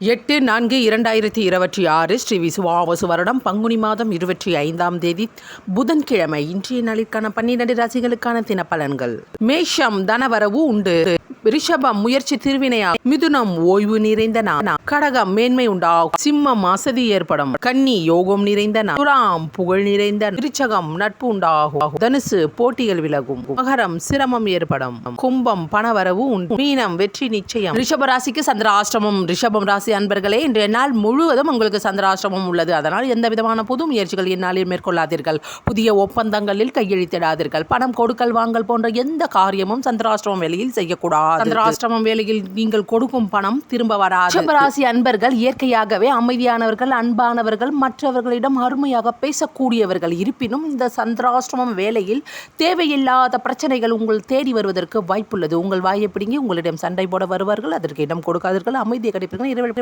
8/4/2026 ஸ்ரீ விசுவாவசு வருடம் பங்குனி மாதம் 25ஆம் தேதி புதன்கிழமை. இன்றைய நாளிற்கான 12 ராசிகளுக்கான தினப்பலன்கள். மேஷம் தனவரவு உண்டு. ரிஷபம் முயற்சி திருவினையா. மிதுனம் ஓய்வு நிறைந்த நாள். கடகம் மேன்மை உண்டாகும். சிம்மம் அசதி ஏற்படும். கன்னி யோகம் நிறைந்த நாள். துலாம் புகழ் நிறைந்த. விருச்சகம் நட்பு உண்டாகும். தனுசு போட்டிகள் விலகும். மகரம் சிரமம் ஏற்படும். கும்பம் பணவரவு உண்டு. மீனம் வெற்றி நிச்சயம். ரிஷப ராசிக்கு சந்திராஷ்டமம். ரிஷபம் ராசி அன்பர்களே, இன்றைய நாள் முழுவதும் உங்களுக்கு சந்திராஷ்டமம் உள்ளது. அதனால் எந்த விதமான புது முயற்சிகள் இந்நாளில் மேற்கொள்ளாதீர்கள். புதிய ஒப்பந்தங்களில் கையெழுத்திடாதீர்கள். பணம் கொடுக்கல் வாங்கல் போன்ற எந்த காரியமும் சந்திராஷ்டமம் வேளையில் செய்யக்கூடாது. சந்திராஷ்டமம் வேளையில் நீங்கள் கொடுக்கும் பணம் திரும்ப வராது. ரிஷபராசி அன்பர்கள் இயற்கையாகவே அமைதியானவர்கள், அன்பானவர்கள், மற்றவர்களிடம் அருமையாக பேசக்கூடியவர்கள். இருப்பினும் இந்த சந்திராஷ்டமம் வேளையில் தேவையில்லாத பிரச்சனைகள் உங்கள் தேடி வருவதற்கு வாய்ப்புள்ளது. உங்கள் வாயை பிடுங்கி உங்களிடம் சண்டை போட வருவார்கள். அதற்கு இடம் கொடுக்காதீர்கள். அமைதியை கடைபிடிங்கள்.